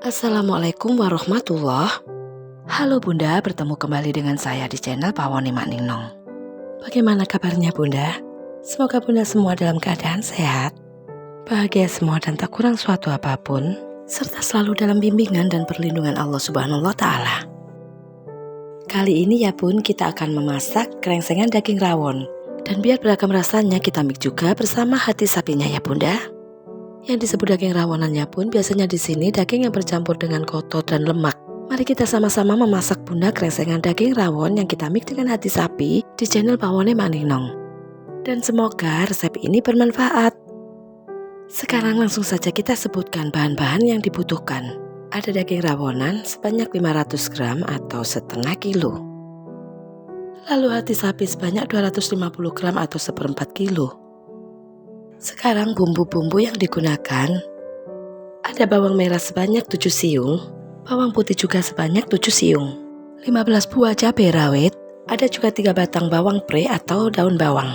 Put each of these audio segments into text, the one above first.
Assalamualaikum warahmatullah. Halo Bunda, bertemu kembali dengan saya di channel Pawoni Mak Ninong. Bagaimana kabarnya Bunda? Semoga Bunda semua dalam keadaan sehat, bahagia semua dan tak kurang suatu apapun, serta selalu dalam bimbingan dan perlindungan Allah Subhanahu wa Ta'ala. Kali ini ya Bun, kita akan memasak krengsengan daging rawon. Dan biar beragam rasanya, kita mix juga bersama hati sapinya ya Bunda. Yang disebut daging rawonannya pun biasanya di sini daging yang bercampur dengan kotor dan lemak. Mari kita sama-sama memasak Bunda krengsengan daging rawon yang kita mix dengan hati sapi di channel Pawoni Mak Ninong. Dan semoga resep ini bermanfaat. Sekarang langsung saja kita sebutkan bahan-bahan yang dibutuhkan. Ada daging rawonan sebanyak 500 gram atau setengah kilo. Lalu hati sapi sebanyak 250 gram atau seperempat kilo. Sekarang bumbu-bumbu yang digunakan, ada bawang merah sebanyak 7 siung, bawang putih juga sebanyak 7 siung, 15 buah cabai rawit, ada juga 3 batang bawang pre atau daun bawang.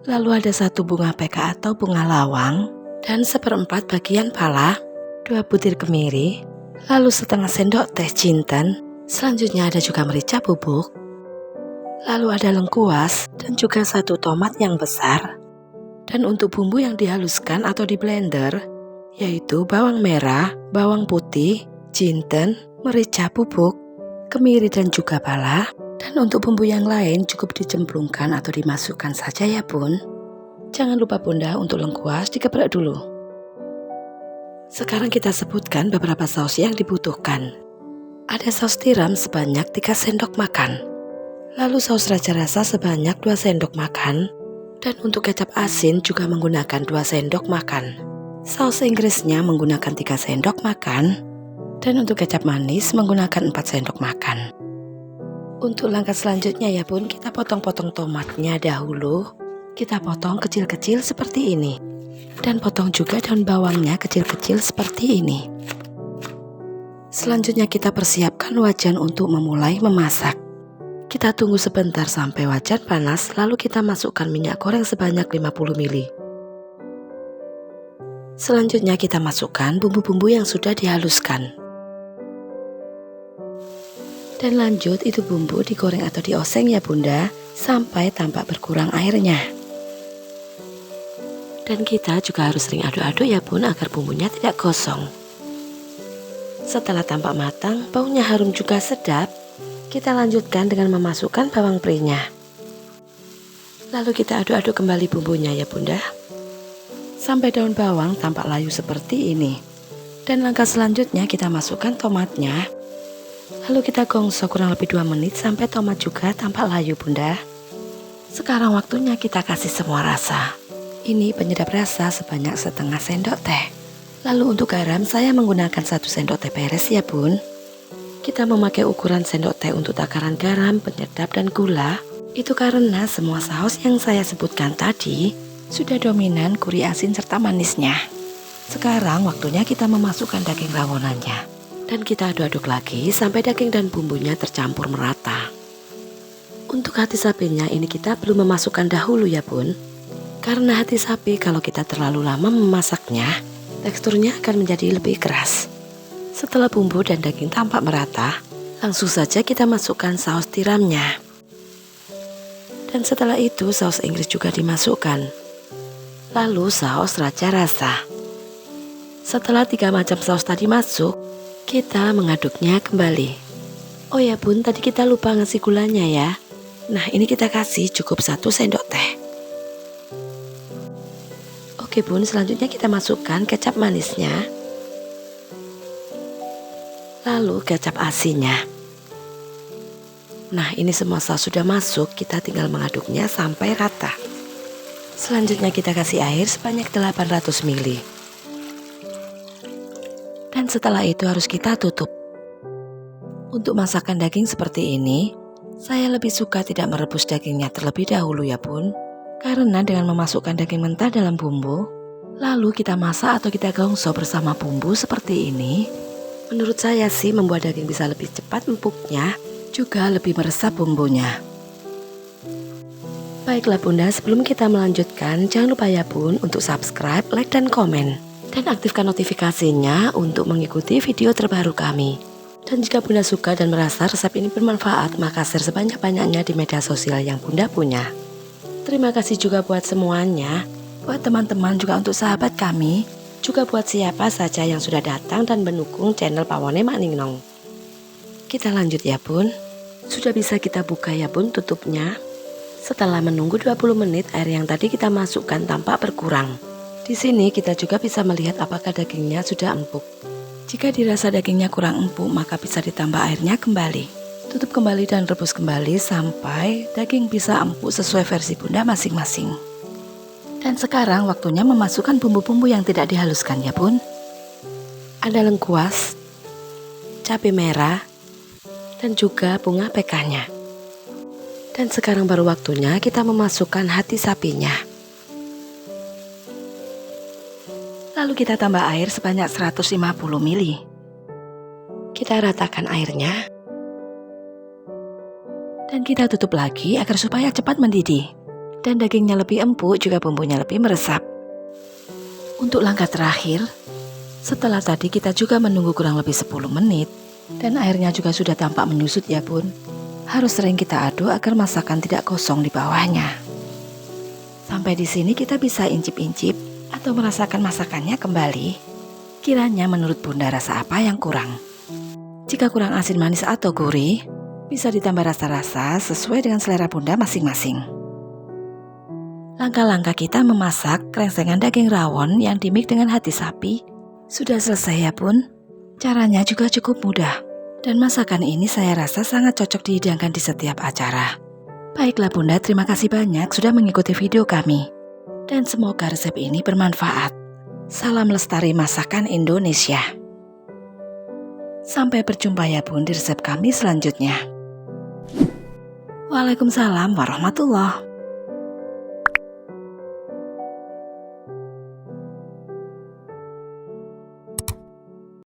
Lalu ada 1 bunga peka atau bunga lawang, dan seperempat bagian pala, 2 butir kemiri, lalu setengah sendok teh jinten, selanjutnya ada juga merica bubuk, lalu ada lengkuas, dan juga 1 tomat yang besar. Dan untuk bumbu yang dihaluskan atau di blender, yaitu bawang merah, bawang putih, jinten, merica bubuk, kemiri dan juga pala. Dan untuk bumbu yang lain cukup dicemplungkan atau dimasukkan saja ya Bun. Jangan lupa Bunda untuk lengkuas dikeprek dulu. Sekarang kita sebutkan beberapa saus yang dibutuhkan. Ada saus tiram sebanyak 3 sendok makan. Lalu saus raja rasa sebanyak 2 sendok makan. Dan untuk kecap asin juga menggunakan 2 sendok makan. Saus Inggrisnya menggunakan 3 sendok makan. Dan untuk kecap manis menggunakan 4 sendok makan. Untuk langkah selanjutnya ya Bun, kita potong-potong tomatnya dahulu. Kita potong kecil-kecil seperti ini. Dan potong juga daun bawangnya kecil-kecil seperti ini. Selanjutnya kita persiapkan wajan untuk memulai memasak. Kita tunggu sebentar sampai wajan panas, lalu kita masukkan minyak goreng sebanyak 50 ml. Selanjutnya kita masukkan bumbu-bumbu yang sudah dihaluskan. Dan lanjut itu bumbu digoreng atau dioseng ya Bunda, sampai tampak berkurang airnya. Dan kita juga harus sering aduk-aduk ya Bun agar bumbunya tidak gosong. Setelah tampak matang, baunya harum juga sedap. Kita lanjutkan dengan memasukkan bawang pre-nya. Lalu kita aduk-aduk kembali bumbunya ya Bunda, sampai daun bawang tampak layu seperti ini. Dan langkah selanjutnya kita masukkan tomatnya. Lalu kita gongso kurang lebih 2 menit sampai tomat juga tampak layu Bunda. Sekarang waktunya kita kasih semua rasa. Ini penyedap rasa sebanyak setengah sendok teh. Lalu untuk garam saya menggunakan 1 sendok teh beres ya Bun. Kita memakai ukuran sendok teh untuk takaran garam, penyedap, dan gula. Itu karena semua saus yang saya sebutkan tadi sudah dominan gurih asin serta manisnya. Sekarang waktunya kita memasukkan daging rawonannya. Dan kita aduk-aduk lagi sampai daging dan bumbunya tercampur merata. Untuk hati sapinya ini kita belum memasukkan dahulu ya Bun. Karena hati sapi kalau kita terlalu lama memasaknya, teksturnya akan menjadi lebih keras. Setelah bumbu dan daging tampak merata, langsung saja kita masukkan saus tiramnya. Dan setelah itu saus Inggris juga dimasukkan. Lalu saus raja rasa. Setelah 3 macam saus tadi masuk, kita mengaduknya kembali. Oh ya Bun, tadi kita lupa ngasih gulanya ya. Nah ini kita kasih cukup 1 sendok teh. Oke Bun, selanjutnya kita masukkan kecap manisnya. Lalu kecap asinnya. Nah ini semua saus sudah masuk, kita tinggal mengaduknya sampai rata. Selanjutnya kita kasih air sebanyak 800 ml. Dan setelah itu harus kita tutup. Untuk masakan daging seperti ini, saya lebih suka tidak merebus dagingnya terlebih dahulu ya bun. Karena dengan memasukkan daging mentah dalam bumbu, lalu kita masak atau kita gongso bersama bumbu seperti ini, menurut saya sih membuat daging bisa lebih cepat empuknya, juga lebih meresap bumbunya. Baiklah bunda, sebelum kita melanjutkan, jangan lupa ya bun untuk subscribe, like, dan komen. Dan aktifkan notifikasinya untuk mengikuti video terbaru kami. Dan jika bunda suka dan merasa resep ini bermanfaat, maka share sebanyak-banyaknya di media sosial yang bunda punya. Terima kasih juga buat semuanya, buat teman-teman juga untuk sahabat kami, juga buat siapa saja yang sudah datang dan mendukung channel Pawone Mak Ningnong. Kita lanjut ya bun. Sudah bisa kita buka ya bun tutupnya. Setelah menunggu 20 menit, air yang tadi kita masukkan tampak berkurang. Di sini kita juga bisa melihat apakah dagingnya sudah empuk. Jika dirasa dagingnya kurang empuk, maka bisa ditambah airnya kembali. Tutup kembali dan rebus kembali sampai daging bisa empuk sesuai versi bunda masing-masing. Dan sekarang waktunya memasukkan bumbu-bumbu yang tidak dihaluskan ya bun. Ada lengkuas, cabai merah, dan juga bunga pekahnya. Dan sekarang baru waktunya kita memasukkan hati sapinya. Lalu kita tambah air sebanyak 150 ml. Kita ratakan airnya. Dan kita tutup lagi agar supaya cepat mendidih. Dan dagingnya lebih empuk, juga bumbunya lebih meresap. Untuk langkah terakhir, setelah tadi kita juga menunggu kurang lebih 10 menit. Dan airnya juga sudah tampak menyusut ya bun. Harus sering kita aduk agar masakan tidak kosong di bawahnya. Sampai di sini kita bisa incip-incip atau merasakan masakannya kembali. Kiranya menurut bunda rasa apa yang kurang. Jika kurang asin, manis, atau gurih, bisa ditambah rasa-rasa sesuai dengan selera bunda masing-masing. Langkah-langkah kita memasak krengsengan daging rawon yang dimix dengan hati sapi sudah selesai ya bun. Caranya juga cukup mudah. Dan masakan ini saya rasa sangat cocok dihidangkan di setiap acara. Baiklah bunda, terima kasih banyak sudah mengikuti video kami. Dan semoga resep ini bermanfaat. Salam lestari masakan Indonesia. Sampai berjumpa ya bun di resep kami selanjutnya. Waalaikumsalam warahmatullahi wabarakatuh.